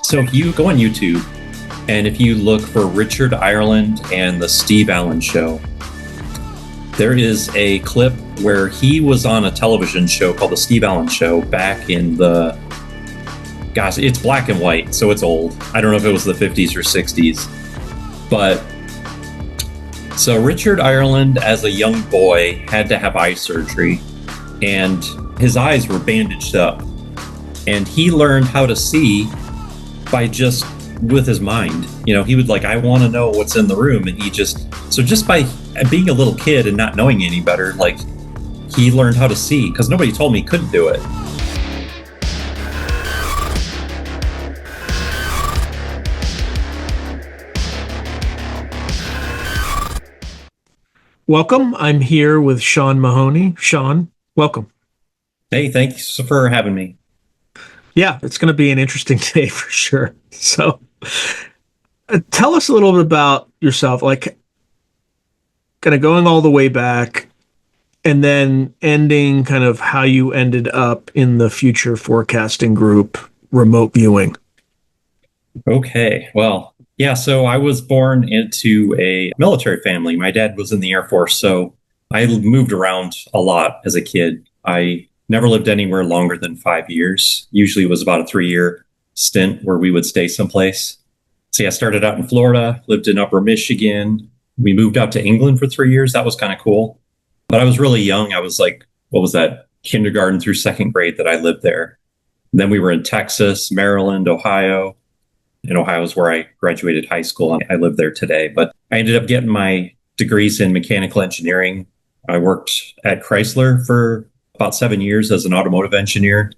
So if you go on YouTube and if you look for Richard Ireland and the Steve Allen Show, there is a clip where he was on a television show called the Steve Allen Show back in gosh, it's black and white, so it's old. I don't know if it was the 50s or 60s. But so Richard Ireland, as a young boy, had to have eye surgery, and his eyes were bandaged up. And he learned how to see by just with his mind. You know, he would I want to know what's in the room. And just by being a little kid and not knowing any better, he learned how to see because nobody told me he couldn't do it. Welcome. I'm here with Sean Mahoney. Sean, welcome. Hey, thanks for having me. Yeah, it's going to be an interesting day for sure. So tell us a little bit about yourself, kind of going all the way back and then ending kind of how you ended up in the future forecasting group, remote viewing. Okay, well, yeah, so I was born into a military family. My dad was in the Air Force, so I moved around a lot as a kid. I never lived anywhere longer than 5 years. Usually it was about a 3-year stint where we would stay someplace. So yeah, I started out in Florida, lived in Upper Michigan. We moved out to England for 3 years. That was kind of cool. But I was really young. I was what was that? Kindergarten through second grade that I lived there. And then we were in Texas, Maryland, Ohio. And Ohio is where I graduated high school. And I live there today. But I ended up getting my degrees in mechanical engineering. I worked at Chrysler for about 7 years as an automotive engineer.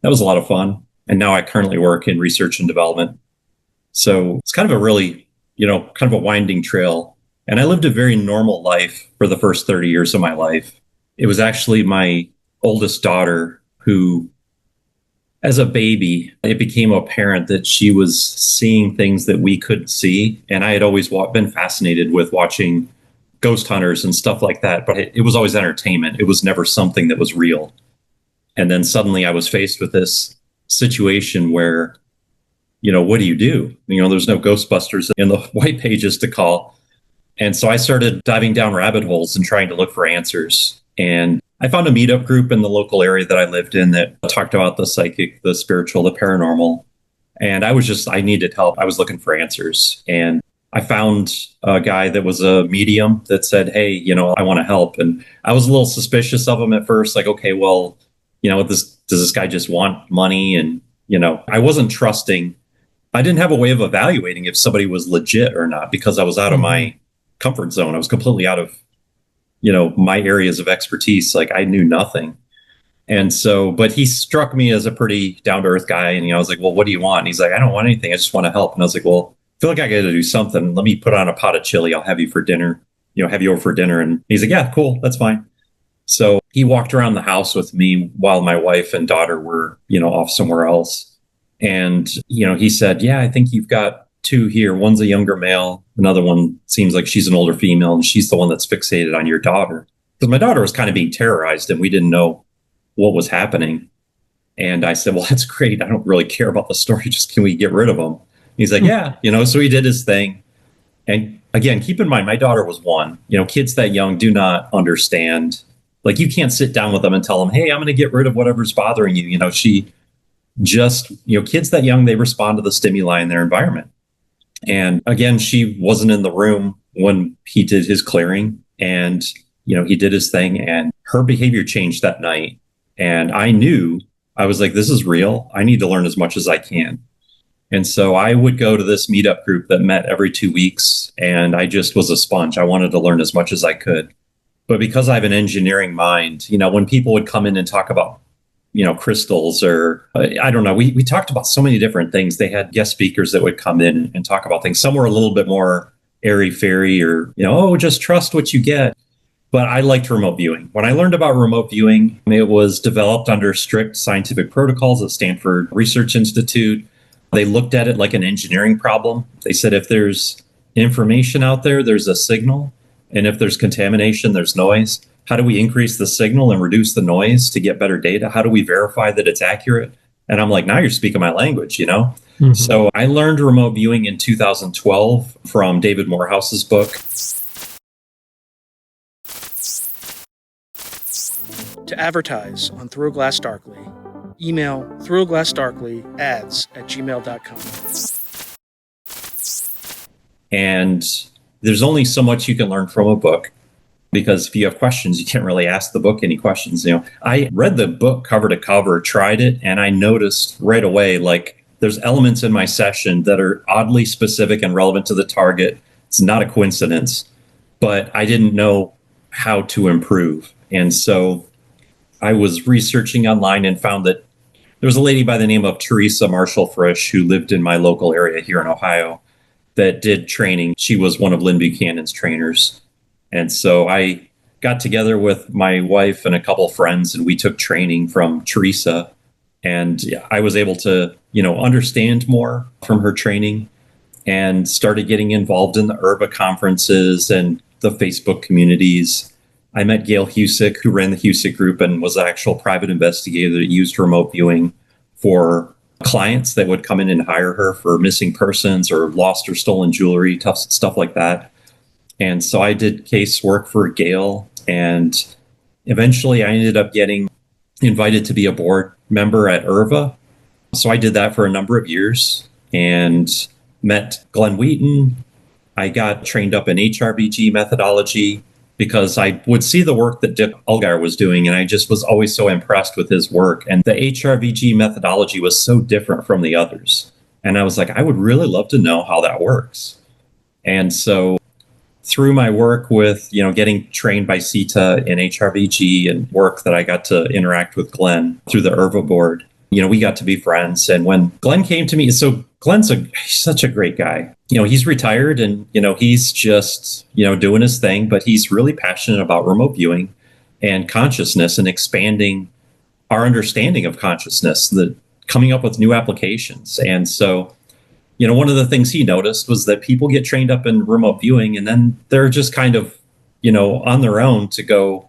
That was a lot of fun. And now I currently work in research and development. So it's kind of a really, kind of a winding trail. And I lived a very normal life for the first 30 years of my life. It was actually my oldest daughter who, as a baby, it became apparent that she was seeing things that we couldn't see. And I had always been fascinated with watching ghost hunters and stuff like that, but it was always entertainment. It was never something that was real. And then suddenly I was faced with this situation where, what do you do? There's no Ghostbusters in the white pages to call. And so I started diving down rabbit holes and trying to look for answers. And I found a meetup group in the local area that I lived in that talked about the psychic, the spiritual, the paranormal. And I needed help. I was looking for answers. And I found a guy that was a medium that said, hey, I want to help. And I was a little suspicious of him at first, okay, well, does this guy just want money? And, I wasn't trusting. I didn't have a way of evaluating if somebody was legit or not because I was out of my comfort zone. I was completely out of, my areas of expertise. I knew nothing. And so, but he struck me as a pretty down to earth guy. And, I was like, well, what do you want? And he's like, I don't want anything. I just want to help. And I was like, well, I feel like I got to do something. Let me put on a pot of chili. I'll have you for dinner, have you over for dinner. And he's like, yeah, cool. That's fine. So he walked around the house with me while my wife and daughter were, off somewhere else. And, he said, yeah, I think you've got two here. One's a younger male. Another one seems like she's an older female. And she's the one that's fixated on your daughter. Because my daughter was kind of being terrorized and we didn't know what was happening. And I said, well, that's great. I don't really care about the story. Just can we get rid of them? He's like, yeah, so he did his thing. And again, keep in mind, my daughter was 1. Kids that young do not understand. You can't sit down with them and tell them, hey, I'm going to get rid of whatever's bothering you. She just, kids that young, they respond to the stimuli in their environment. And again, she wasn't in the room when he did his clearing and, he did his thing and her behavior changed that night. And I knew, I was like, this is real. I need to learn as much as I can. And so I would go to this meetup group that met every 2 weeks, and I just was a sponge. I wanted to learn as much as I could. But because I have an engineering mind, when people would come in and talk about, crystals or I don't know, we talked about so many different things. They had guest speakers that would come in and talk about things. Some were a little bit more airy-fairy or, just trust what you get. But I liked remote viewing. When I learned about remote viewing, it was developed under strict scientific protocols at Stanford Research Institute. They looked at it like an engineering problem. They said, if there's information out there, there's a signal. And if there's contamination, there's noise. How do we increase the signal and reduce the noise to get better data? How do we verify that it's accurate? And I'm like, now you're speaking my language, you know? Mhm. So I learned remote viewing in 2012 from David Morehouse's book. To advertise on Through a Glass Darkly, email throughaglassdarkly@gmail.com. And there's only so much you can learn from a book, because if you have questions, you can't really ask the book any questions. You know, I read the book cover to cover, tried it, and I noticed right away, like, there's elements in my session that are oddly specific and relevant to the target. It's not a coincidence, but I didn't know how to improve. And so I was researching online and found that there was a lady by the name of Teresa Marshall Frisch who lived in my local area here in Ohio that did training. She was one of Lynn Buchanan's trainers. And so I got together with my wife and a couple of friends, and we took training from Teresa. And I was able to, understand more from her training, and started getting involved in the IRVA conferences and the Facebook communities. I met Gail Husick, who ran the Husick Group and was an actual private investigator that used remote viewing for clients that would come in and hire her for missing persons or lost or stolen jewelry, tough stuff like that. And so I did case work for Gail, and eventually I ended up getting invited to be a board member at IRVA. So I did that for a number of years and met Glenn Wheaton. I got trained up in HRVG methodology because I would see the work that Dick Allgaier was doing, and I just was always so impressed with his work. And the HRVG methodology was so different from the others. And I was like, I would really love to know how that works. And so through my work with, getting trained by CETA in HRVG and work that I got to interact with Glenn through the IRVA board, we got to be friends. And when Glenn came to me, so Glenn's he's such a great guy. He's retired and, he's just, doing his thing, but he's really passionate about remote viewing and consciousness and expanding our understanding of consciousness, coming up with new applications. And so, one of the things he noticed was that people get trained up in remote viewing and then they're just kind of, on their own to go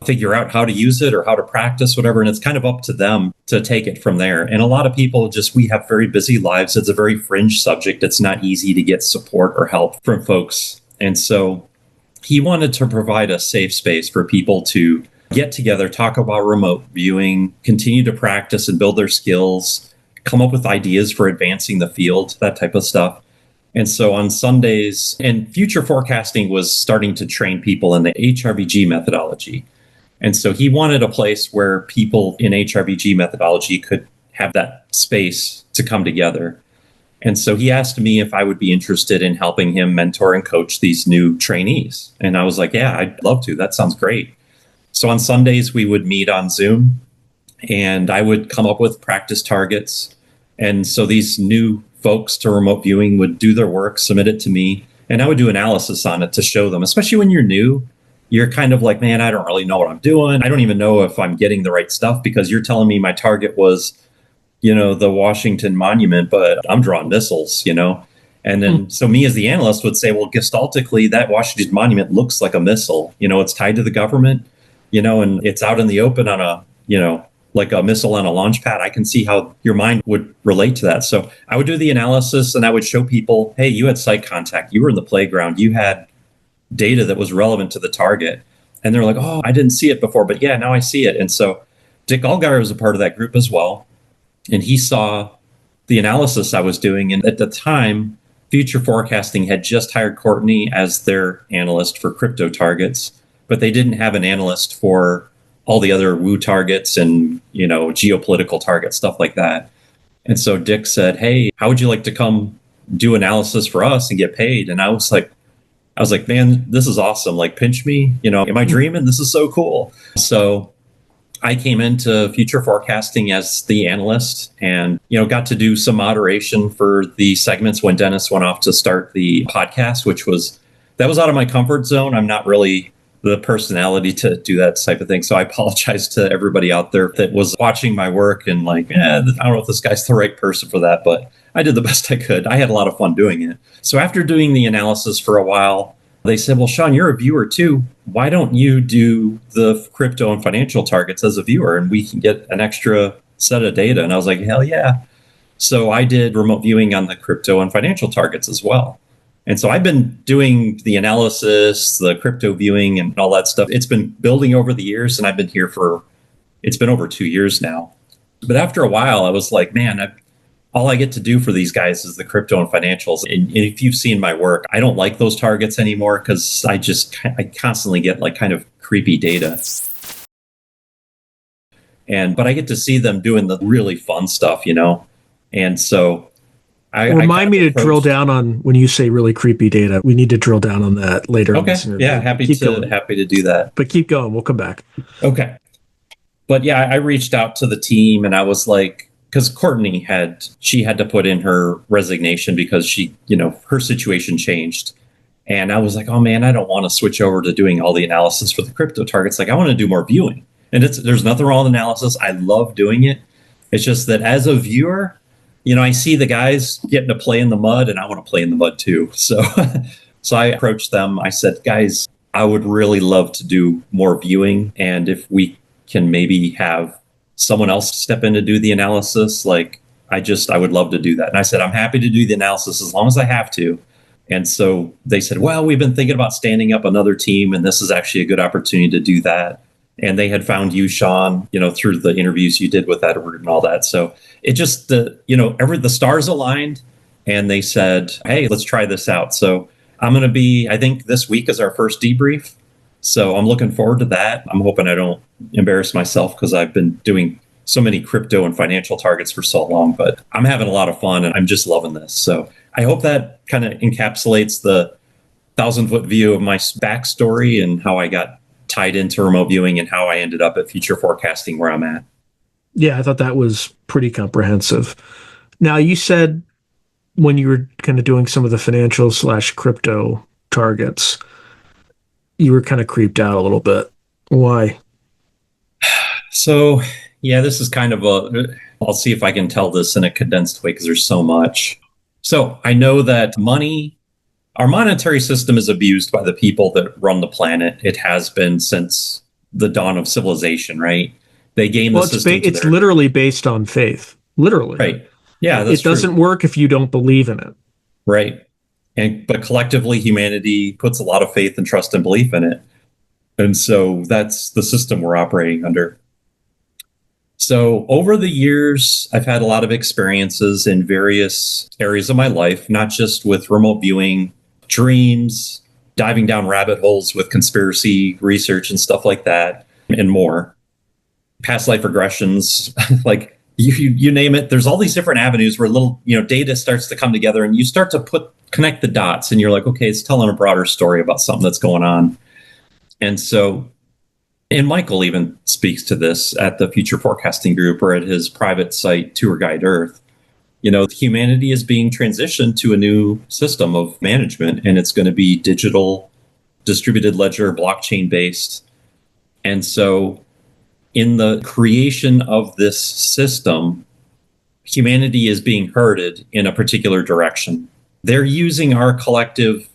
figure out how to use it or how to practice, whatever. And it's kind of up to them to take it from there. And a lot of people we have very busy lives. It's a very fringe subject. It's not easy to get support or help from folks. And so he wanted to provide a safe space for people to get together, talk about remote viewing, continue to practice and build their skills, come up with ideas for advancing the field, that type of stuff. And so on Sundays, and future forecasting was starting to train people in the HRVG methodology. And so he wanted a place where people in HRVG methodology could have that space to come together. And so he asked me if I would be interested in helping him mentor and coach these new trainees. And I was like, yeah, I'd love to. That sounds great. So on Sundays, we would meet on Zoom, and I would come up with practice targets. And so these new folks to remote viewing would do their work, submit it to me, and I would do analysis on it to show them, especially when you're new. You're kind of like, man, I don't really know what I'm doing. I don't even know if I'm getting the right stuff because you're telling me my target was, the Washington Monument, but I'm drawing missiles, And then, so me as the analyst would say, well, gestaltically, that Washington Monument looks like a missile. It's tied to the government, and it's out in the open on a, like a missile on a launch pad. I can see how your mind would relate to that. So I would do the analysis and I would show people, hey, you had sight contact. You were in the playground. You had data that was relevant to the target. And they're like, oh, I didn't see it before, but yeah, now I see it. And so Dick Allgaier was a part of that group as well. And he saw the analysis I was doing. And at the time, Future Forecasting had just hired Courtney as their analyst for crypto targets, but they didn't have an analyst for all the other woo targets and, geopolitical targets, stuff like that. And so Dick said, hey, how would you like to come do analysis for us and get paid? And I was like, man, this is awesome. Like, pinch me, am I dreaming? This is so cool. So I came into Future Forecasting as the analyst and, got to do some moderation for the segments when Dennis went off to start the podcast, that was out of my comfort zone. I'm not really the personality to do that type of thing. So I apologize to everybody out there that was watching my work and like, I don't know if this guy's the right person for that, but I did the best I could. I had a lot of fun doing it. So after doing the analysis for a while, they said, well, Sean, you're a viewer too. Why don't you do the crypto and financial targets as a viewer? And we can get an extra, set of data. And I was like, hell yeah. So I did remote viewing on the crypto and financial targets as well. And so I've been doing the analysis, the crypto viewing, and all that stuff. It's been building over the years, and I've been here it's been over 2 years now. But after a while, I was like, man, all I get to do for these guys is the crypto and financials. And if you've seen my work, I don't like those targets anymore because I constantly get like kind of creepy data. But I get to see them doing the really fun stuff, And so remind me to drill down on when you say really creepy data. We need to drill down on that later. Okay. Yeah, happy to do that. But keep going. We'll come back. Okay. But yeah, I reached out to the team and I was like, because Courtney had to put in her resignation because she, her situation changed. And I was like, oh man, I don't want to switch over to doing all the analysis for the crypto targets. Like I want to do more viewing. And there's nothing wrong with analysis. I love doing it. It's just that as a viewer, I see the guys getting to play in the mud and I want to play in the mud too. So, so I approached them. I said, guys, I would really love to do more viewing. And if we can maybe have someone else step in to do the analysis, like I would love to do that. And I said, I'm happy to do the analysis as long as I have to. And so they said, well, we've been thinking about standing up another team, and this is actually a good opportunity to do that. And they had found you, Sean, through the interviews you did with Edward and all that. So it just, the stars aligned, and they said, hey, let's try this out. So I think this week is our first debrief. So I'm looking forward to that. I'm hoping I don't embarrass myself because I've been doing so many crypto and financial targets for so long, but I'm having a lot of fun and I'm just loving this. So I hope that kind of encapsulates the 1,000-foot view of my backstory and how I got tied into remote viewing and how I ended up at future forecasting where I'm at. Yeah, I thought that was pretty comprehensive. Now, you said when you were kind of doing some of the financial / crypto targets, you were kind of creeped out a little bit. Why? So, yeah, this is kind of I'll see if I can tell this in a condensed way because there's so much. So I know that our monetary system is abused by the people that run the planet. It has been since the dawn of civilization, right? They game the system. It's literally based on faith. Literally. Right. Yeah, it doesn't work if you don't believe in it. Right. But collectively, humanity puts a lot of faith and trust and belief in it. And so that's the system we're operating under. So over the years, I've had a lot of experiences in various areas of my life, not just with remote viewing, dreams, diving down rabbit holes with conspiracy research and stuff like that, and more. Past life regressions, like you name it. There's all these different avenues where little, data starts to come together and you start to connect the dots and you're like, okay, it's telling a broader story about something that's going on. And so, and Michael even speaks to this at the Future Forecasting Group or at his private site, Tour Guide Earth. Humanity is being transitioned to a new system of management, and it's going to be digital, distributed ledger, blockchain based. And so in the creation of this system, humanity is being herded in a particular direction. They're using our collective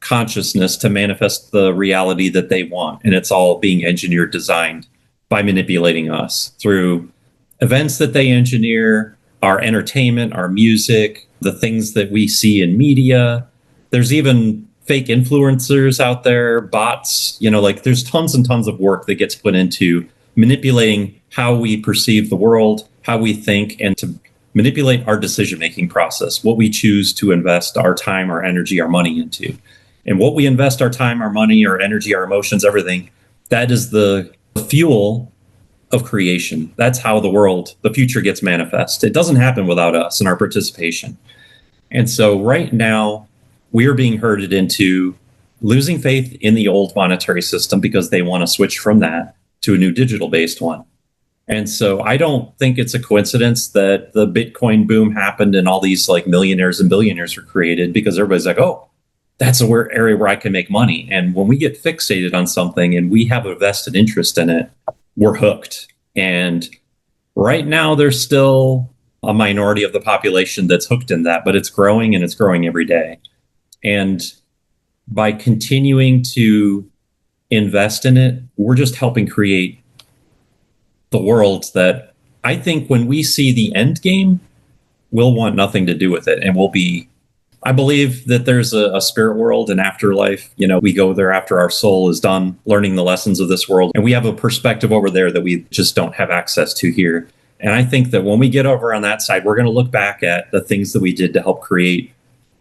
consciousness to manifest the reality that they want. And it's all being engineered, designed by manipulating us through events that they engineer, our entertainment, our music, the things that we see in media. There's even fake influencers out there, bots, there's tons and tons of work that gets put into manipulating how we perceive the world, how we think, and to manipulate our decision-making process, what we choose to invest our time, our energy, our money into. And what we invest our time, our money, our energy, our emotions, everything, that is the fuel of creation. That's how the future gets manifest. It doesn't happen without us and our participation. And so right now, we are being herded into losing faith in the old monetary system because they want to switch from that to a new digital-based one. And so I don't think it's a coincidence that the Bitcoin boom happened and all these like millionaires and billionaires were created because everybody's like, oh, that's a area where I can make money. And when we get fixated on something and we have a vested interest in it, we're hooked. And right now, there's still a minority of the population that's hooked in that, but it's growing and it's growing every day. And by continuing to invest in it, we're just helping create the world that I think when we see the end game, we'll want nothing to do with it. And I believe that there's a spirit world and afterlife. We go there after our soul is done learning the lessons of this world. And we have a perspective over there that we just don't have access to here. And I think that when we get over on that side, we're going to look back at the things that we did to help create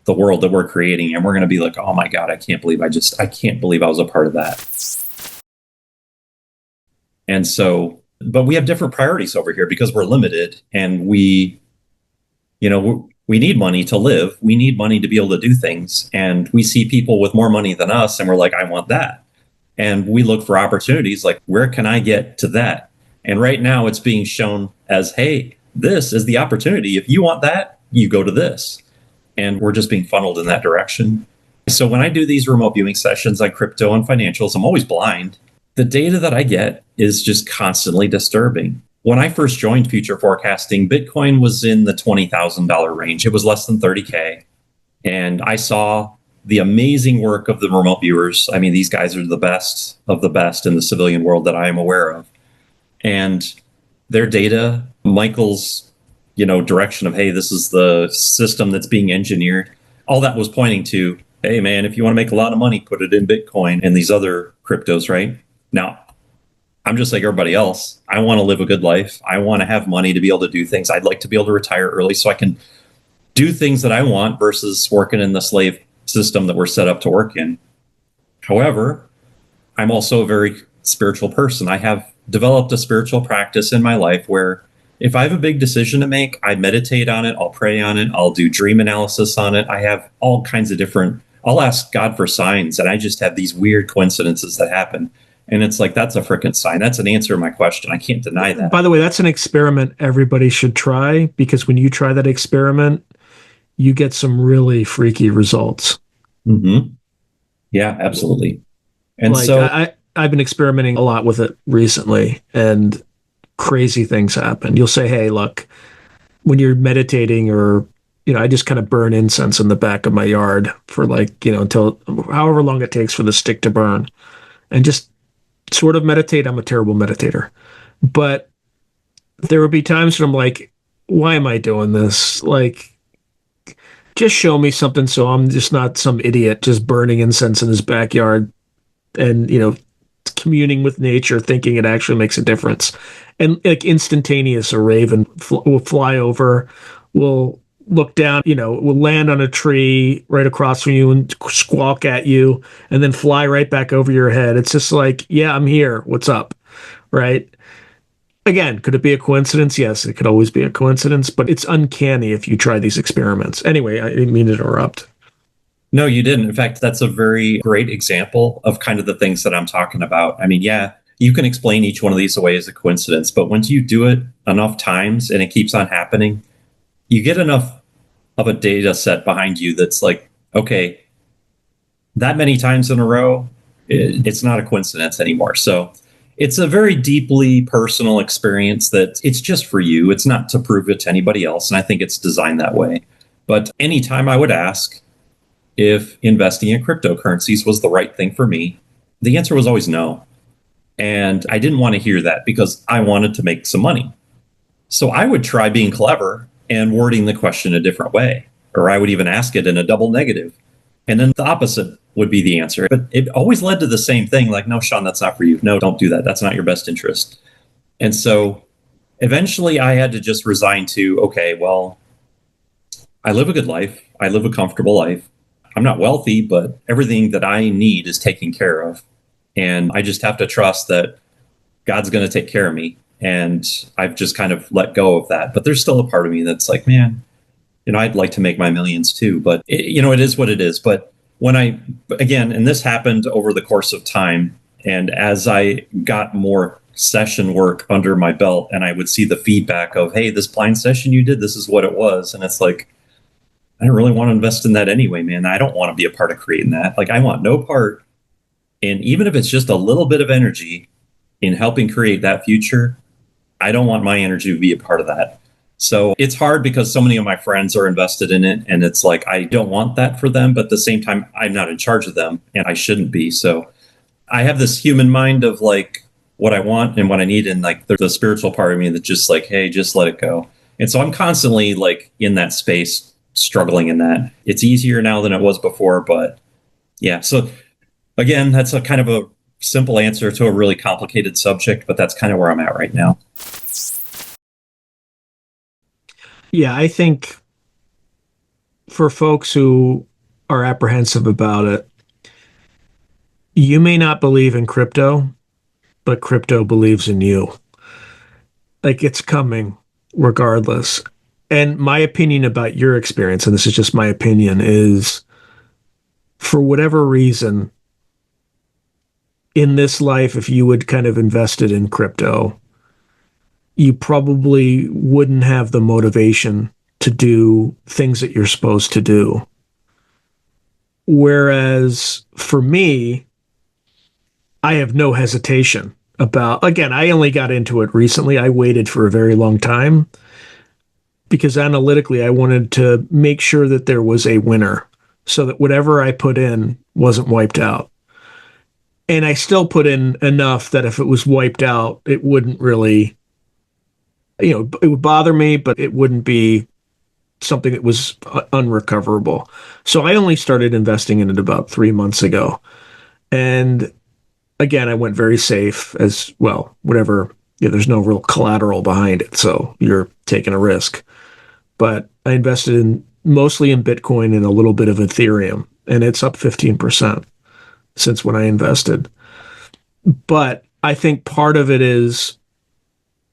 the world that we're creating. And we're going to be like, oh my God, I can't believe I can't believe I was a part of that. And so, but we have different priorities over here because we're limited and we need money to live. We need money to be able to do things. And we see people with more money than us and we're like, I want that. And we look for opportunities like, where can I get to that? And right now it's being shown as, hey, this is the opportunity. If you want that, you go to this. And we're just being funneled in that direction. So when I do these remote viewing sessions on crypto and financials, I'm always blind. The data that I get is just constantly disturbing. When I first joined future forecasting, Bitcoin was in the $20,000 range. It was less than 30K. And I saw the amazing work of the remote viewers. I mean, these guys are the best of the best in the civilian world that I am aware of. And their data, Michael's, direction of, hey, this is the system that's being engineered. All that was pointing to, hey, man, if you want to make a lot of money, put it in Bitcoin and these other cryptos, right? Now, I'm just like everybody else. I want to live a good life. I want to have money to be able to do things. I'd like to be able to retire early so I can do things that I want versus working in the slave system that we're set up to work in. However, I'm also a very spiritual person. I have developed a spiritual practice in my life where if I have a big decision to make, I meditate on it, I'll pray on it, I'll do dream analysis on it. I have all kinds of I'll ask God for signs, and I just have these weird coincidences that happen. And it's like, that's a freaking sign. That's an answer to my question. I can't deny that. By the way, that's an experiment everybody should try, because when you try that experiment, you get some really freaky results. Mm-hmm. Yeah, absolutely. And like, so I've been experimenting a lot with it recently, and crazy things happen. You'll say, hey, look, when you're meditating or, I just kind of burn incense in the back of my yard for until however long it takes for the stick to burn, and just sort of meditate. I'm a terrible meditator, but there would be times when I'm like, why am I doing this? Like, just show me something so I'm just not some idiot just burning incense in his backyard and, communing with nature, thinking it actually makes a difference. And like instantaneous, a raven will fly over, will look down, will land on a tree right across from you and squawk at you and then fly right back over your head. It's just like, yeah, I'm here. What's up? Right. Again, could it be a coincidence? Yes, it could always be a coincidence, but it's uncanny if you try these experiments. Anyway, I didn't mean to interrupt. No, you didn't. In fact, that's a very great example of kind of the things that I'm talking about. I mean, yeah, you can explain each one of these away as a coincidence, but once you do it enough times and it keeps on happening, you get enough of a data set behind you that's like, okay, that many times in a row, it's not a coincidence anymore. So it's a very deeply personal experience that it's just for you. It's not to prove it to anybody else. And I think it's designed that way. But anytime I would ask if investing in cryptocurrencies was the right thing for me, the answer was always no. And I didn't want to hear that because I wanted to make some money. So I would try being clever and wording the question a different way, or I would even ask it in a double negative. And then the opposite would be the answer. But it always led to the same thing, like, no, Sean, that's not for you. No, don't do that. That's not your best interest. And so eventually I had to just resign to, okay, well, I live a good life. I live a comfortable life. I'm not wealthy, but everything that I need is taken care of. And I just have to trust that God's going to take care of me. And I've just kind of let go of that. But there's still a part of me that's like, man, I'd like to make my millions too. But, it is what it is. But again, and this happened over the course of time. And as I got more session work under my belt and I would see the feedback of, hey, this blind session you did, this is what it was. And it's like, I don't really want to invest in that anyway, man. I don't want to be a part of creating that. Like, I want no part. And even if it's just a little bit of energy in helping create that future, I don't want my energy to be a part of that. So it's hard because so many of my friends are invested in it. And it's like, I don't want that for them. But at the same time, I'm not in charge of them and I shouldn't be. So I have this human mind of like, what I want and what I need. And like there's a spiritual part of me that's just like, hey, just let it go. And so I'm constantly like in that space, struggling in that. It's easier now than it was before, but yeah. So again, that's a kind of a simple answer to a really complicated subject, but that's kind of where I'm at right now. Yeah, I think for folks who are apprehensive about it, you may not believe in crypto, but crypto believes in you. Like it's coming regardless. And my opinion about your experience, and this is just my opinion, is for whatever reason, in this life, if you would kind of invested in crypto, you probably wouldn't have the motivation to do things that you're supposed to do. Whereas for me, I have no hesitation about, again, I only got into it recently. I waited for a very long time because analytically, I wanted to make sure that there was a winner so that whatever I put in wasn't wiped out. And I still put in enough that if it was wiped out, it wouldn't really, it would bother me, but it wouldn't be something that was unrecoverable. So I only started investing in it about 3 months ago. And again, I went very safe as well, whatever, there's no real collateral behind it. So you're taking a risk. But I invested in mostly in Bitcoin and a little bit of Ethereum, and it's up 15% since when I invested. But I think part of it is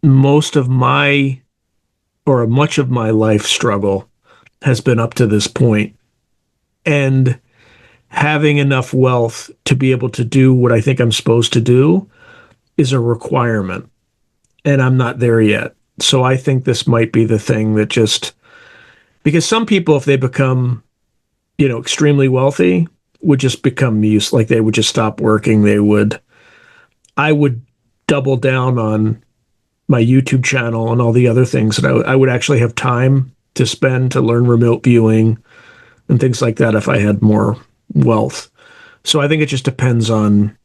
much of my life struggle has been up to this point. And having enough wealth to be able to do what I think I'm supposed to do is a requirement. And I'm not there yet. So I think this might be the thing that just, because some people, if they become, extremely wealthy, would just become used, like they would just stop working. I would double down on my YouTube channel and all the other things that I would actually have time to spend to learn remote viewing and things like that if I had more wealth. So I think it just depends on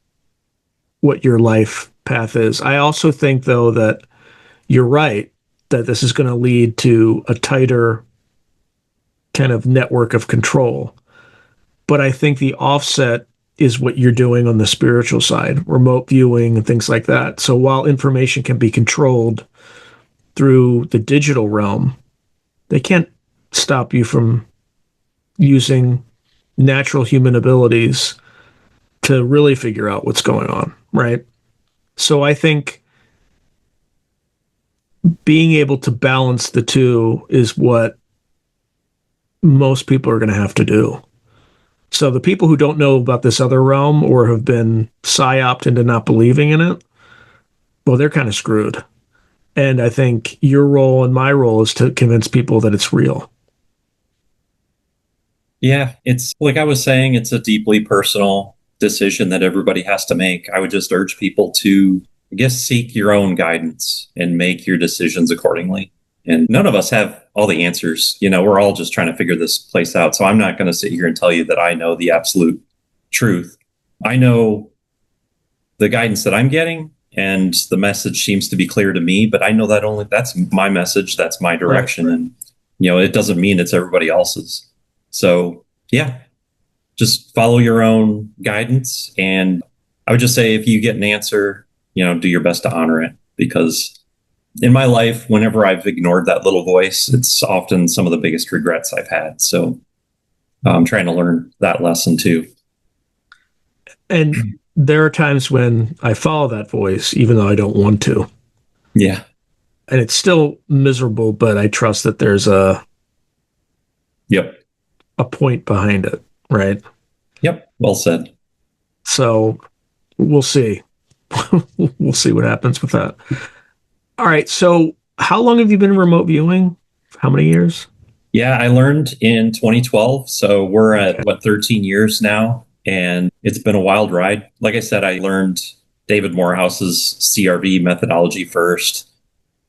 what your life path is. I also think, though, that you're right, that this is going to lead to a tighter kind of network of control. But I think the offset is what you're doing on the spiritual side, remote viewing and things like that. So while information can be controlled through the digital realm, they can't stop you from using natural human abilities to really figure out what's going on, right? So I think being able to balance the two is what most people are going to have to do. So the people who don't know about this other realm or have been psyoped into not believing in it, well, they're kind of screwed. And I think your role and my role is to convince people that it's real. Yeah, it's like I was saying, it's a deeply personal decision that everybody has to make. I would just urge people to, I guess, seek your own guidance and make your decisions accordingly. And none of us have all the answers. We're all just trying to figure this place out. So I'm not going to sit here and tell you that I know the absolute truth. I know the guidance that I'm getting, and the message seems to be clear to me, but I know that that's my message, that's my direction. Right. And, it doesn't mean it's everybody else's. So yeah, just follow your own guidance. And I would just say, if you get an answer, do your best to honor it, because in my life, whenever I've ignored that little voice, it's often some of the biggest regrets I've had. So I'm trying to learn that lesson too. And there are times when I follow that voice, even though I don't want to. Yeah. And it's still miserable, but I trust that there's a point behind it, right? Yep. Well said. So we'll see. We'll see what happens with that. All right. So how long have you been remote viewing? How many years? Yeah, I learned in 2012. So we're at 13 years now, and it's been a wild ride. Like I said, I learned David Morehouse's CRV methodology first.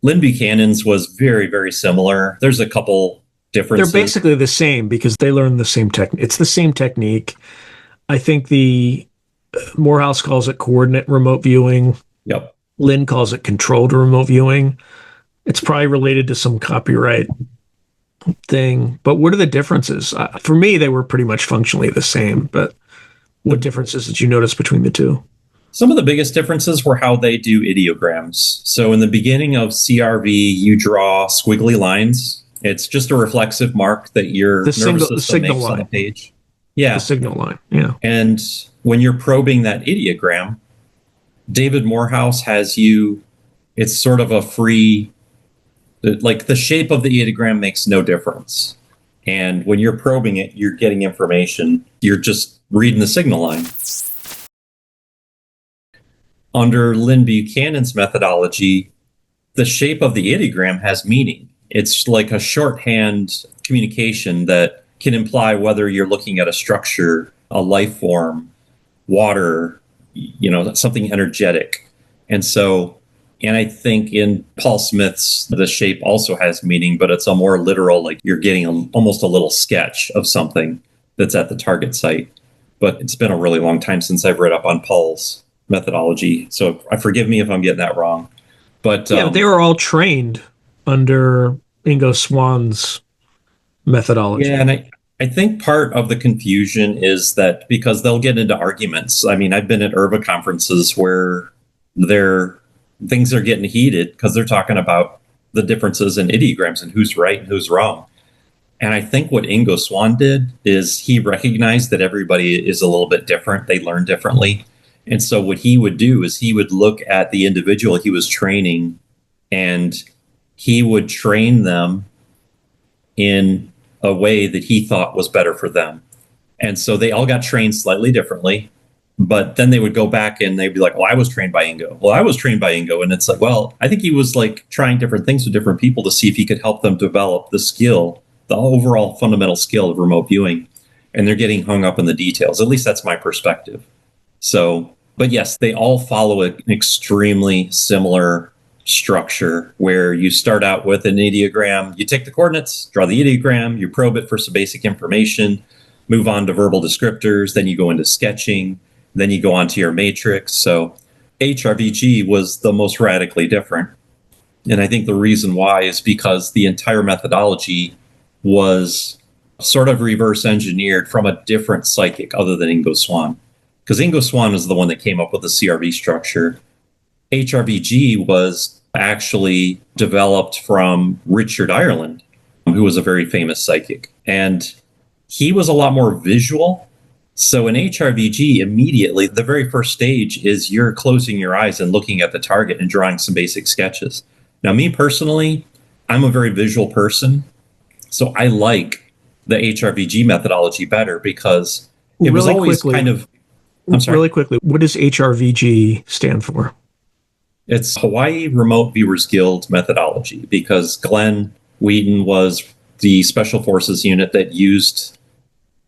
Lynn Buchanan's was very, very similar. There's a couple differences. They're basically the same because they learn the same technique. It's the same technique. I think the Morehouse calls it coordinate remote viewing. Yep. Lynn calls it controlled remote viewing. It's probably related to some copyright thing. But what are the differences? For me, they were pretty much functionally the same. But what differences did you notice between the two? Some of the biggest differences were how they do ideograms. So in the beginning of CRV, you draw squiggly lines. It's just a reflexive mark that your nervous system makes on the page. Yeah. The signal line. Yeah. And when you're probing that ideogram, David Morehouse has you, it's sort of a free, like the shape of the ideogram makes no difference. And when you're probing it, you're getting information. You're just reading the signal line. Under Lynn Buchanan's methodology, the shape of the ideogram has meaning. It's like a shorthand communication that can imply whether you're looking at a structure, a life form, water, something energetic. And I think in Paul Smith's, the shape also has meaning, but it's a more literal, like you're getting almost a little sketch of something that's at the target site. But it's been a really long time since I've read up on Paul's methodology. So forgive me if I'm getting that wrong. But they were all trained under Ingo Swann's methodology. Yeah, and I think part of the confusion is that because they'll get into arguments. I mean, I've been at IRVA conferences where things are getting heated because they're talking about the differences in ideograms and who's right and who's wrong. And I think what Ingo Swann did is he recognized that everybody is a little bit different. They learn differently. And so what he would do is he would look at the individual he was training and he would train them in a way that he thought was better for them. And so they all got trained slightly differently, but then they would go back and they'd be like, well, I was trained by Ingo. Well, I was trained by Ingo. And it's like, well, I think he was like trying different things with different people to see if he could help them develop the skill, the overall fundamental skill of remote viewing. And they're getting hung up in the details. At least that's my perspective. So, but yes, they all follow an extremely similar structure where you start out with an ideogram, you take the coordinates, draw the ideogram, you probe it for some basic information, move on to verbal descriptors, then you go into sketching, then you go on to your matrix. So HRVG was the most radically different. And I think the reason why is because the entire methodology was sort of reverse engineered from a different psychic other than Ingo Swann. Because Ingo Swann is the one that came up with the CRV structure. HRVG was actually developed from Richard Ireland, who was a very famous psychic. And he was a lot more visual. So in HRVG, immediately, the very first stage is you're closing your eyes and looking at the target and drawing some basic sketches. Now, me personally, I'm a very visual person. So I like the HRVG methodology better because it was always kind of... I'm sorry. Really quickly, what does HRVG stand for? It's Hawaii Remote Viewers Guild methodology because Glenn Wheaton was the Special Forces unit that used,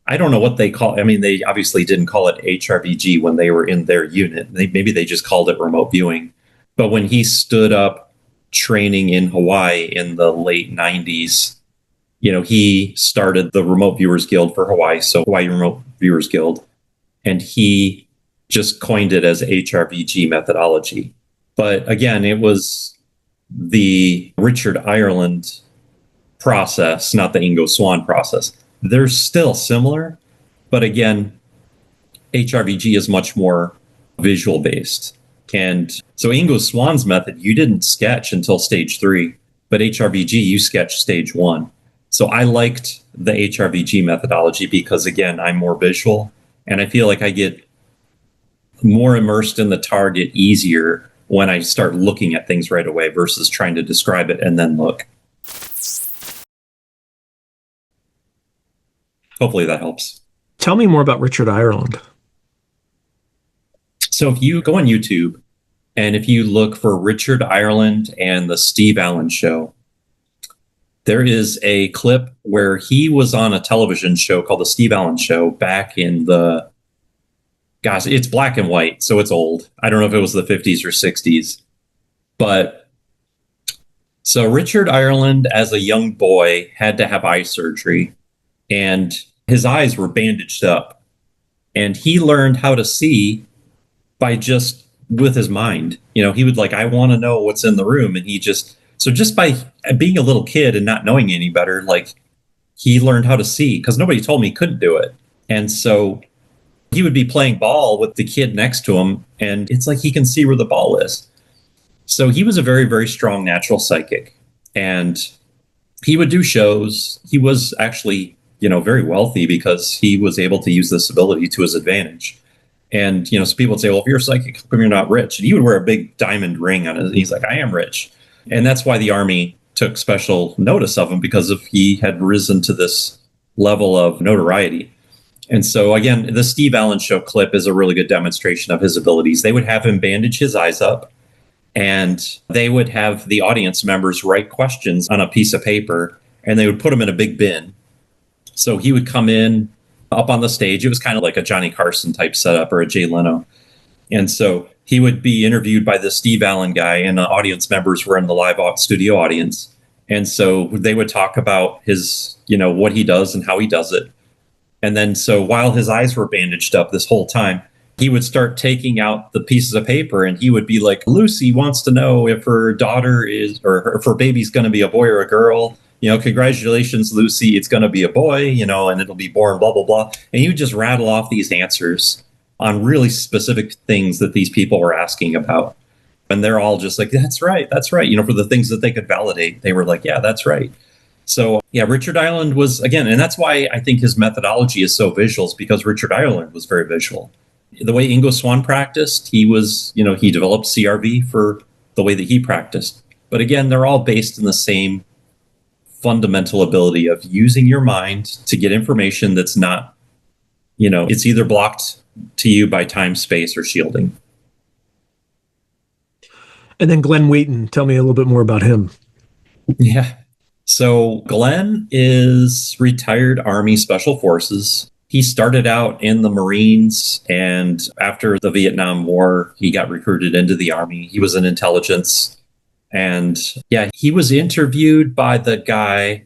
I don't know what they call it. I mean, they obviously didn't call it HRVG when they were in their unit. Maybe they just called it remote viewing. But when he stood up training in Hawaii in the late 90s, he started the Remote Viewers Guild for Hawaii, so Hawaii Remote Viewers Guild. And he just coined it as HRVG methodology. But again, it was the Richard Ireland process, not the Ingo Swann process. They're still similar, but again, HRVG is much more visual based. And so Ingo Swann's method, you didn't sketch until stage 3, but HRVG, you sketched stage 1. So I liked the HRVG methodology because, again, I'm more visual. And I feel like I get more immersed in the target easier when I start looking at things right away versus trying to describe it and then look. Hopefully that helps. Tell me more about Richard Ireland. So if you go on YouTube and if you look for Richard Ireland and the Steve Allen Show, there is a clip where he was on a television show called The Steve Allen Show back in it's black and white, so it's old. I don't know if it was the 50s or 60s. But so Richard Ireland, as a young boy, had to have eye surgery, and his eyes were bandaged up. And he learned how to see by just with his mind. He would I want to know what's in the room. And just by being a little kid and not knowing any better, he learned how to see because nobody told me he couldn't do it. And so he would be playing ball with the kid next to him, and it's he can see where the ball is. So he was a very, very strong natural psychic, and he would do shows. He was actually, very wealthy because he was able to use this ability to his advantage. And, so people would say, well, if you're a psychic, how come you're not rich? And he would wear a big diamond ring on it. And he's like, I am rich. And that's why the Army took special notice of him, because he had risen to this level of notoriety. And so, again, the Steve Allen Show clip is a really good demonstration of his abilities. They would have him bandage his eyes up, and they would have the audience members write questions on a piece of paper, and they would put them in a big bin. So he would come in up on the stage. It was kind of like a Johnny Carson type setup or a Jay Leno. And so he would be interviewed by the Steve Allen guy, and the audience members were in the live studio audience. And so they would talk about his, what he does and how he does it. And then so while his eyes were bandaged up this whole time, he would start taking out the pieces of paper, and he would be like, Lucy wants to know if her daughter or if her baby's going to be a boy or a girl. Congratulations, Lucy, it's going to be a boy, and it'll be born, blah, blah, blah. And he would just rattle off these answers on really specific things that these people were asking about. And they're all just like, that's right. For the things that they could validate, they were like, yeah, that's right. So, yeah, Richard Ireland was, again, and that's why I think his methodology is so visual, is because Richard Ireland was very visual. The way Ingo Swann practiced, he developed CRV for the way that he practiced. But again, they're all based in the same fundamental ability of using your mind to get information that's not, it's either blocked to you by time, space, or shielding. And then Glenn Wheaton, tell me a little bit more about him. Yeah. So Glenn is retired Army Special Forces. He started out in the Marines, and after the Vietnam War, he got recruited into the Army. He was in intelligence. And yeah, he was interviewed by the guy,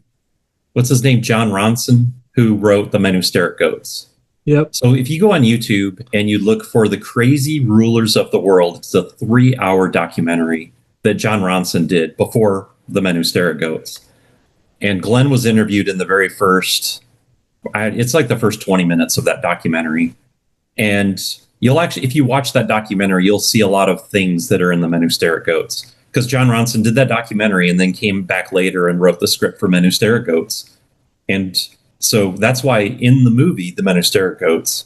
what's his name? John Ronson, who wrote The Men Who Stare at Goats. Yep. So if you go on YouTube and you look for The Crazy Rulers of the World, it's a 3-hour documentary that John Ronson did before The Men Who Stare at Goats. And Glenn was interviewed in the very first, it's like the first 20 minutes of that documentary. And you'll actually, if you watch that documentary, you'll see a lot of things that are in The Men Who Stare at Goats. Because John Ronson did that documentary and then came back later and wrote the script for Men Who Stare at Goats. And so that's why in the movie, The Men Who Stare at Goats,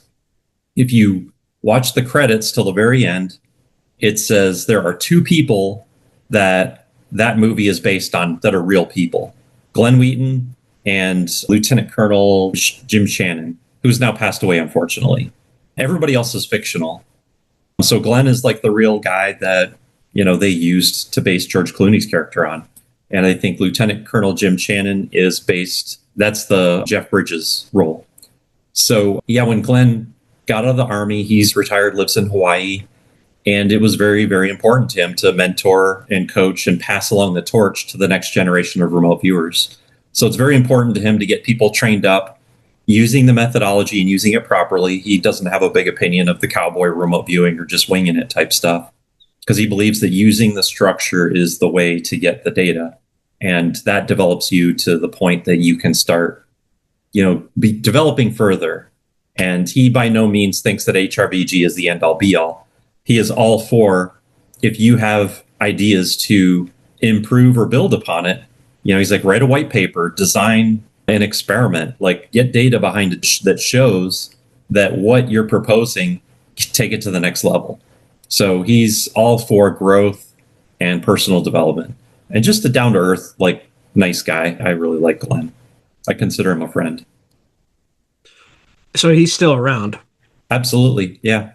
if you watch the credits till the very end, it says there are 2 people that movie is based on that are real people. Glenn Wheaton and Lieutenant Colonel Jim Shannon, who's now passed away, unfortunately. Everybody else is fictional. So Glenn is like the real guy that, they used to base George Clooney's character on. And I think Lieutenant Colonel Jim Shannon is that's the Jeff Bridges role. So yeah, when Glenn got out of the Army, he's retired, lives in Hawaii. And it was very, very important to him to mentor and coach and pass along the torch to the next generation of remote viewers. So it's very important to him to get people trained up using the methodology and using it properly. He doesn't have a big opinion of the cowboy remote viewing or just winging it type stuff, because he believes that using the structure is the way to get the data. And that develops you to the point that you can start, be developing further. And he by no means thinks that HRVG is the end all be all. He is all for, if you have ideas to improve or build upon it, he's like, write a white paper, design an experiment, get data behind it that shows that what you're proposing, take it to the next level. So he's all for growth and personal development, and just a down to earth, nice guy. I really like Glenn. I consider him a friend. So he's still around. Absolutely. Yeah.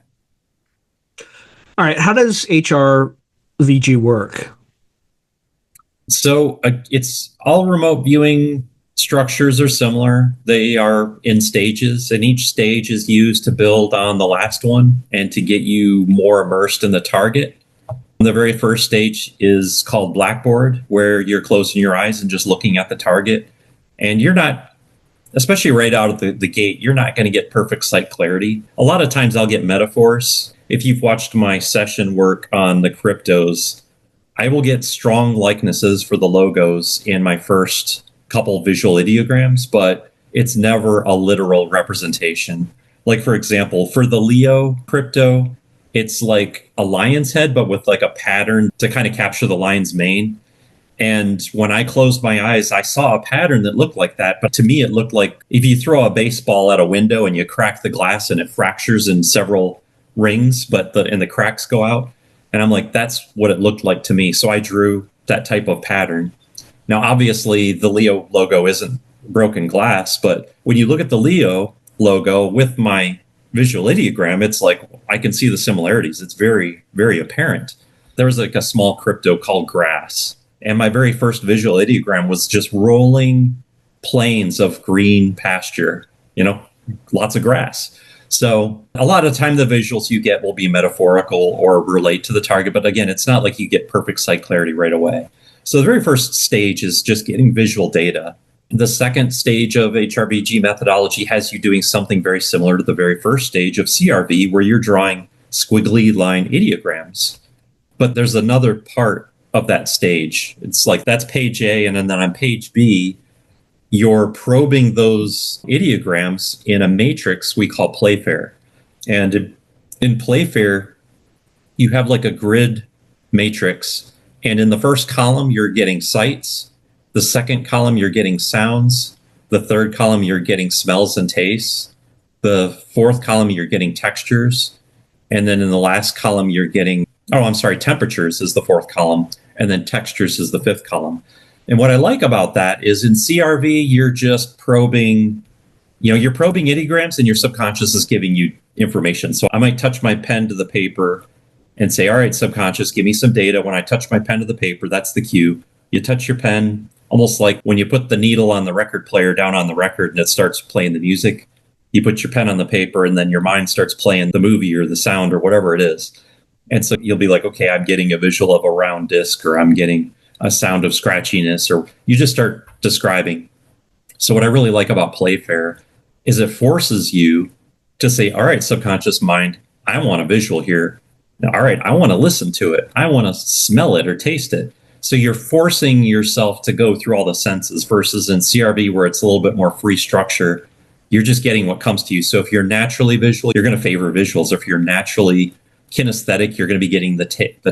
All right. How does HRVG work? So it's all remote viewing structures are similar. They are in stages, and each stage is used to build on the last one and to get you more immersed in the target. The very first stage is called Blackboard, where you're closing your eyes and just looking at the target. And you're not, especially right out of the gate, you're not going to get perfect sight clarity. A lot of times I'll get metaphors if you've watched my session work on the cryptos, I will get strong likenesses for the logos in my first couple visual ideograms, but it's never a literal representation. Like, for example, for the Leo crypto, it's like a lion's head, but with like a pattern to kind of capture the lion's mane. And when I closed my eyes, I saw a pattern that looked like that. But to me, it looked like if you throw a baseball at a window and you crack the glass and it fractures in several rings, and the cracks go out. And I'm like, that's what it looked like to me. So I drew that type of pattern. Now, obviously, the Leo logo isn't broken glass, but when you look at the Leo logo with my visual ideogram, it's like I can see the similarities. It's very, very apparent. There was like a small crypto called grass. And my very first visual ideogram was just rolling plains of green pasture, lots of grass. So a lot of time the visuals you get will be metaphorical or relate to the target. But again, it's not like you get perfect sight clarity right away. So the very first stage is just getting visual data. The second stage of HRVG methodology has you doing something very similar to the very first stage of CRV, where you're drawing squiggly line ideograms. But there's another part of that stage. It's like that's page A, and then on page B, you're probing those ideograms in a matrix we call Playfair. And in Playfair, you have like a grid matrix. And in the first column, you're getting sights. The second column, you're getting sounds. The third column, you're getting smells and tastes. The fourth column, you're getting textures. And then in the last column, you're getting, temperatures is the fourth column. And then textures is the fifth column. And what I like about that is in CRV, you're just probing, you're probing ideograms and your subconscious is giving you information. So I might touch my pen to the paper and say, all right, subconscious, give me some data. When I touch my pen to the paper, that's the cue. You touch your pen, almost like when you put the needle on the record player down on the record and it starts playing the music. You put your pen on the paper and then your mind starts playing the movie or the sound or whatever it is. And so you'll be like, okay, I'm getting a visual of a round disc, or I'm getting a sound of scratchiness, or you just start describing. So what I really like about Playfair is it forces you to say, all right, subconscious mind, I want a visual here. Now, all right, I want to listen to it. I want to smell it or taste it. So you're forcing yourself to go through all the senses versus in CRV where it's a little bit more free structure. You're just getting what comes to you. So if you're naturally visual, you're going to favor visuals. If you're naturally kinesthetic, you're going to be getting the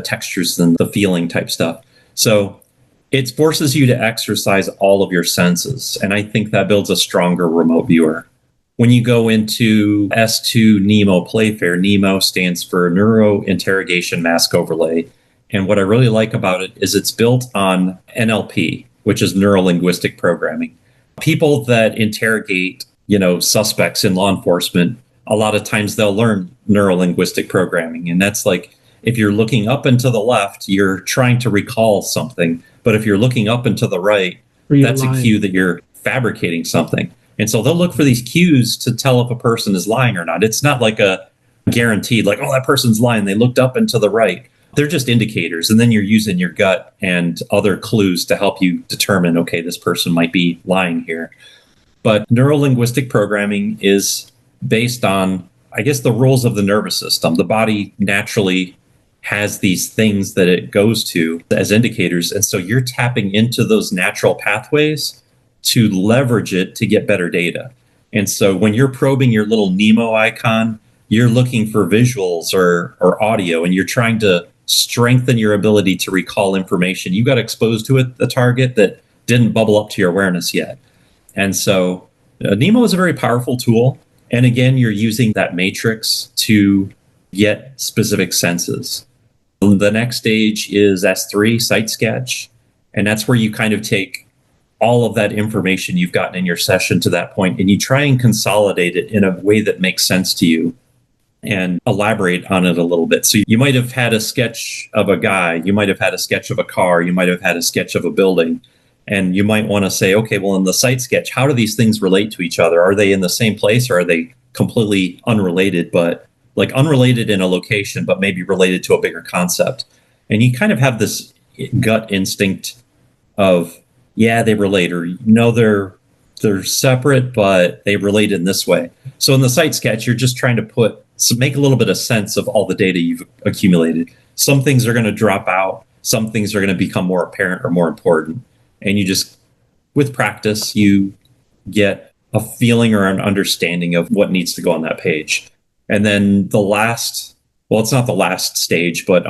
textures and the feeling type stuff. So it forces you to exercise all of your senses. And I think that builds a stronger remote viewer. When you go into S2 NEMO Playfair, NEMO stands for Neuro Interrogation Mask Overlay. And what I really like about it is it's built on NLP, which is neuro-linguistic programming. People that interrogate, suspects in law enforcement, a lot of times they'll learn neuro-linguistic programming. And that's like, if you're looking up and to the left, you're trying to recall something. But if you're looking up and to the right, that's a cue that you're fabricating something. And so they'll look for these cues to tell if a person is lying or not. It's not like a guaranteed, like, oh, that person's lying. They looked up and to the right. They're just indicators. And then you're using your gut and other clues to help you determine, okay, this person might be lying here. But neuro-linguistic programming is based on, I guess, the rules of the nervous system. The body naturally has these things that it goes to as indicators. And so you're tapping into those natural pathways to leverage it to get better data. And so when you're probing your little Nemo icon, you're looking for visuals or audio, and you're trying to strengthen your ability to recall information. You got exposed to a target that didn't bubble up to your awareness yet. And so Nemo is a very powerful tool. And again, you're using that matrix to get specific senses. The next stage is S3, Sight Sketch. And that's where you kind of take all of that information you've gotten in your session to that point, and you try and consolidate it in a way that makes sense to you and elaborate on it a little bit. So you might have had a sketch of a guy, you might have had a sketch of a car, you might have had a sketch of a building, and you might want to say, okay, well, in the sight sketch, how do these things relate to each other? Are they in the same place, or are they completely unrelated, but like unrelated in a location, but maybe related to a bigger concept? And you kind of have this gut instinct of, yeah, they relate, or no, they're separate, but they relate in this way. So in the sight sketch, you're just trying to put make a little bit of sense of all the data you've accumulated. Some things are going to drop out. Some things are going to become more apparent or more important. And you just, with practice, you get a feeling or an understanding of what needs to go on that page. And then the last, well, it's not the last stage, but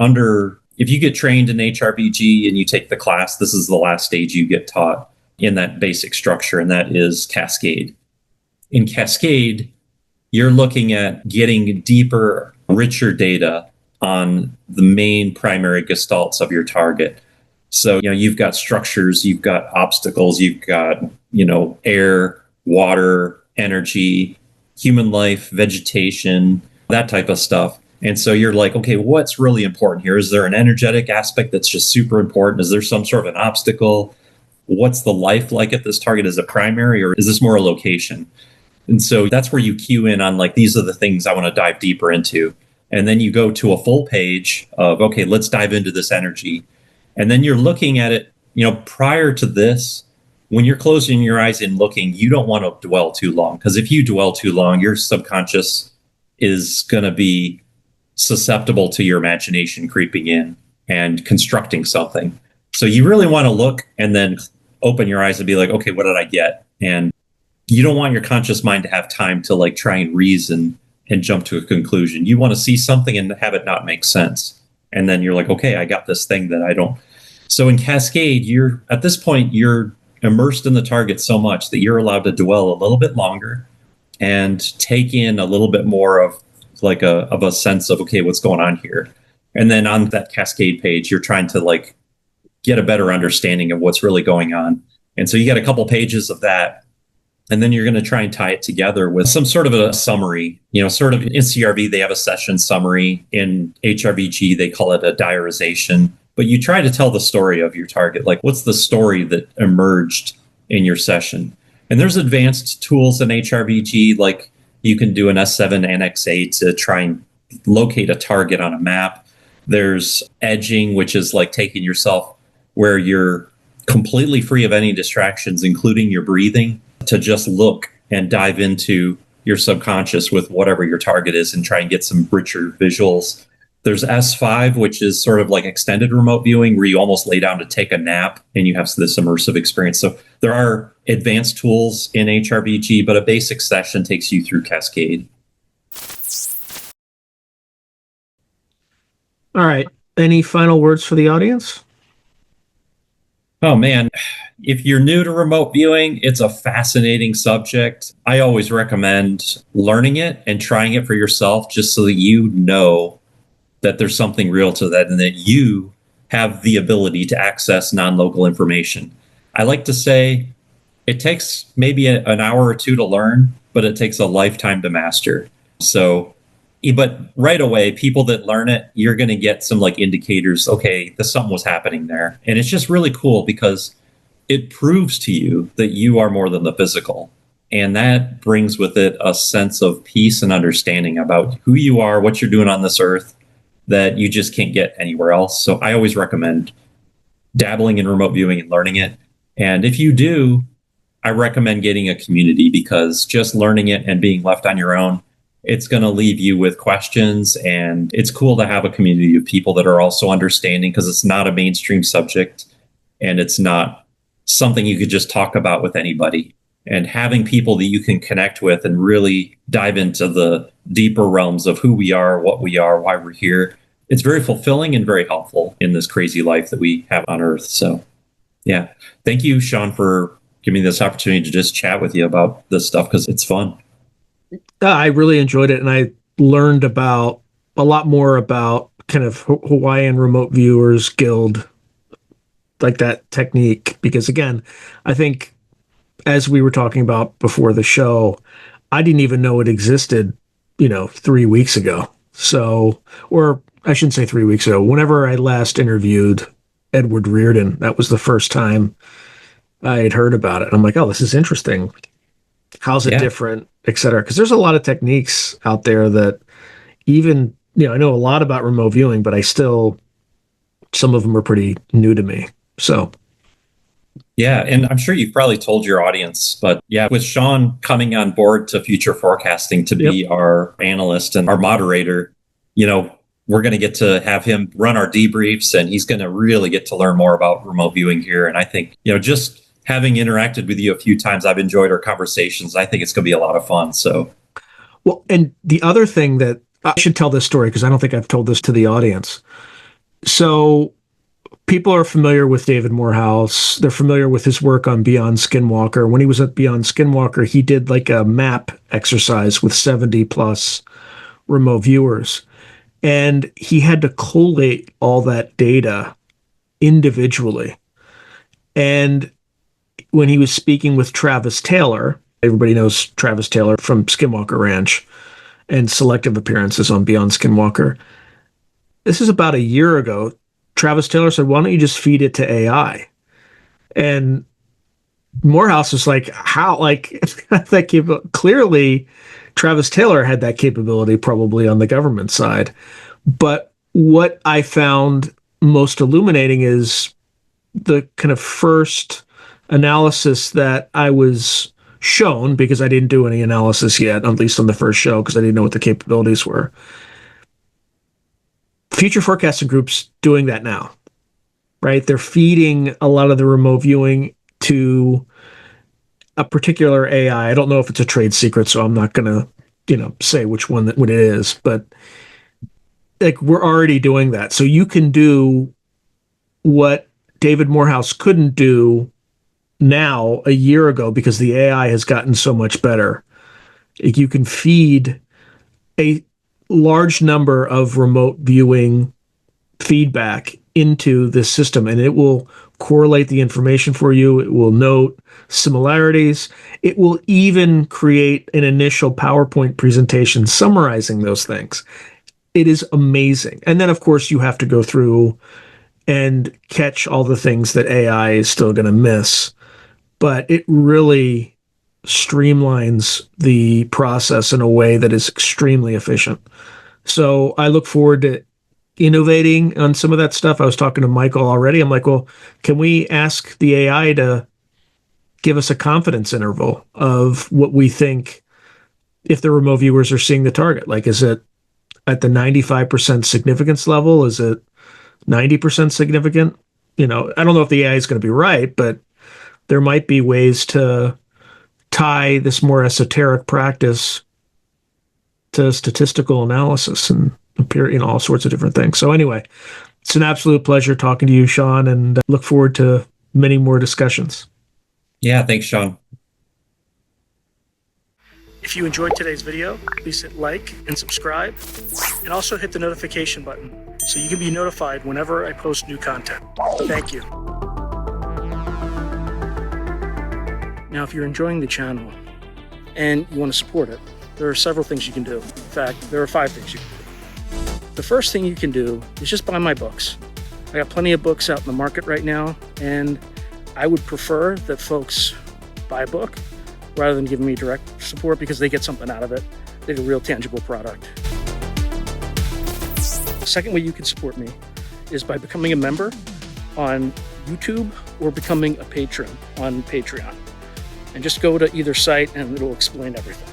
if you get trained in HRVG and you take the class, this is the last stage you get taught in that basic structure, and that is Cascade. In Cascade, you're looking at getting deeper, richer data on the main primary gestalts of your target. So, you've got structures, you've got obstacles, you've got, air, water, energy, human life, vegetation, that type of stuff. And so you're like, okay, what's really important here? Is there an energetic aspect that's just super important? Is there some sort of an obstacle? What's the life like at this target? Is it primary, or is this more a location? And so that's where you cue in on, like, these are the things I want to dive deeper into. And then you go to a full page of, okay, let's dive into this energy. And then you're looking at it, prior to this, when you're closing your eyes and looking, you don't want to dwell too long, because if you dwell too long, your subconscious is going to be susceptible to your imagination creeping in and constructing something. So you really want to look and then open your eyes and be like, okay, what did I get? And you don't want your conscious mind to have time to, like, try and reason and jump to a conclusion. You want to see something and have it not make sense. And then you're like, okay, I got this thing that I don't. So in Cascade, at this point, you're immersed in the target so much that you're allowed to dwell a little bit longer and take in a little bit more of a sense of, okay, what's going on here? And then on that Cascade page, you're trying to, like, get a better understanding of what's really going on. And so you get a couple pages of that. And then you're going to try and tie it together with some sort of a summary. Sort of in CRV, they have a session summary. In HRVG, they call it a diarization. But you try to tell the story of your target. Like, what's the story that emerged in your session? And there's advanced tools in HRVG, like you can do an S7 Annex A to try and locate a target on a map. There's edging, which is like taking yourself where you're completely free of any distractions, including your breathing, to just look and dive into your subconscious with whatever your target is and try and get some richer visuals. There's S5, which is sort of like extended remote viewing, where you almost lay down to take a nap and you have this immersive experience. So there are advanced tools in HRVG, but a basic session takes you through Cascade. All right. Any final words for the audience? Oh, man. If you're new to remote viewing, it's a fascinating subject. I always recommend learning it and trying it for yourself, just so that you know that there's something real to that and that you have the ability to access non-local information. I like to say it takes maybe an hour or two to learn, but it takes a lifetime to master. So, but right away, people that learn it, you're going to get some like indicators, okay, something was happening there. And it's just really cool because it proves to you that you are more than the physical. And that brings with it a sense of peace and understanding about who you are, what you're doing on this earth, that you just can't get anywhere else. So I always recommend dabbling in remote viewing and learning it. And if you do, I recommend getting a community, because just learning it and being left on your own, it's going to leave you with questions. And it's cool to have a community of people that are also understanding, because it's not a mainstream subject and it's not something you could just talk about with anybody. And having people that you can connect with and really dive into the deeper realms of who we are, what we are, why we're here, it's very fulfilling and very helpful in this crazy life that we have on Earth. So, yeah. Thank you, Sean, for giving me this opportunity to just chat with you about this stuff, because it's fun. I really enjoyed it, and I learned about a lot more about kind of Hawaiian Remote Viewers Guild, like that technique, because again, I think, as we were talking about before the show, I didn't even know it existed, 3 weeks ago. So, or I shouldn't say 3 weeks ago. Whenever I last interviewed Edward Reardon, that was the first time I had heard about it. I'm like, oh, this is interesting. How's it different, et cetera? Because there's a lot of techniques out there that even, I know a lot about remote viewing, but some of them are pretty new to me. So Yeah, and I'm sure you've probably told your audience, but yeah, with Sean coming on board to future forecasting to Yep. be our analyst and our moderator, we're going to get to have him run our debriefs, and he's going to really get to learn more about remote viewing here. And I think, just having interacted with you a few times, I've enjoyed our conversations. I think it's going to be a lot of fun. So, Well, and the other thing that I should tell this story because I don't think I've told this to the audience. So people are familiar with David Morehouse. They're familiar with his work on Beyond Skinwalker. When he was at Beyond Skinwalker, he did like a map exercise with 70 plus remote viewers. And he had to collate all that data individually. And when he was speaking with Travis Taylor, everybody knows Travis Taylor from Skinwalker Ranch and selective appearances on Beyond Skinwalker. This is about a year ago. Travis Taylor said, why don't you just feed it to AI? And Morehouse was like, how? Like, that clearly, Travis Taylor had that capability probably on the government side. But what I found most illuminating is the kind of first analysis that I was shown, because I didn't do any analysis yet, at least on the first show, because I didn't know what the capabilities were. Future forecasting groups doing that now, right? They're feeding a lot of the remote viewing to a particular AI. I don't know if it's a trade secret, so I'm not going to, say what it is, but like we're already doing that. So you can do what David Morehouse couldn't do now a year ago because the AI has gotten so much better. You can feed a large number of remote viewing feedback into this system, and it will correlate the information for you. It will note similarities. It will even create an initial PowerPoint presentation summarizing those things. It is amazing. And then, of course, you have to go through and catch all the things that AI is still going to miss. But it really streamlines the process in a way that is extremely efficient. So I look forward to innovating on some of that stuff. I was talking to Michael already. I'm like, well, can we ask the AI to give us a confidence interval of what we think if the remote viewers are seeing the target? Like, is it at the 95% significance level? Is it 90% significant? I don't know if the AI is going to be right, but there might be ways to tie this more esoteric practice to statistical analysis and appear, all sorts of different things. So anyway, it's an absolute pleasure talking to you, Sean, and look forward to many more discussions. Yeah, thanks, Sean. If you enjoyed today's video, please hit like and subscribe, and also hit the notification button so you can be notified whenever I post new content. Thank you. Now, if you're enjoying the channel and you want to support it, there are several things you can do. In fact, there are 5 things you can do. The first thing you can do is just buy my books. I got plenty of books out in the market right now, and I would prefer that folks buy a book rather than giving me direct support because they get something out of it. They get a real tangible product. The second way you can support me is by becoming a member on YouTube or becoming a patron on Patreon. And just go to either site and it'll explain everything.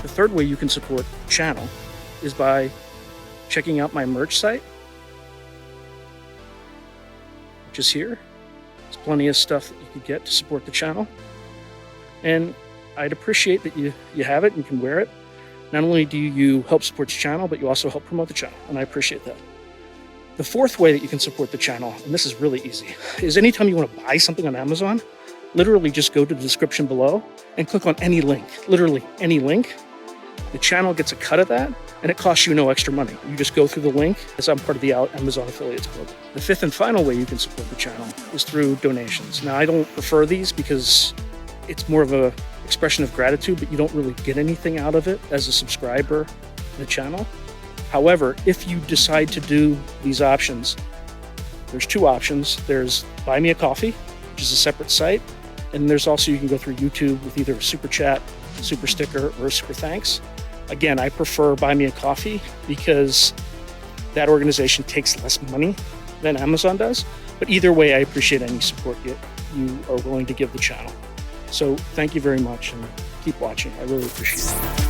The third way you can support the channel is by checking out my merch site, which is here. There's plenty of stuff that you can get to support the channel. And I'd appreciate that you have it and can wear it. Not only do you help support the channel, but you also help promote the channel, and I appreciate that. The fourth way that you can support the channel, and this is really easy, is anytime you want to buy something on Amazon, literally just go to the description below and click on any link, literally any link, The channel gets a cut of that, and it costs you no extra money. You just go through the link, as I'm part of the Amazon Affiliates Club. The fifth and final way you can support the channel is through donations. Now, I don't prefer these because it's more of a expression of gratitude, but you don't really get anything out of it as a subscriber to the channel. However, if you decide to do these options, there's two options. There's Buy Me a Coffee, which is a separate site. And there's also, you can go through YouTube with either a super chat, super sticker, or a super thanks. Again, I prefer Buy Me a Coffee because that organization takes less money than Amazon does. But either way, I appreciate any support you are willing to give the channel. So thank you very much and keep watching. I really appreciate it.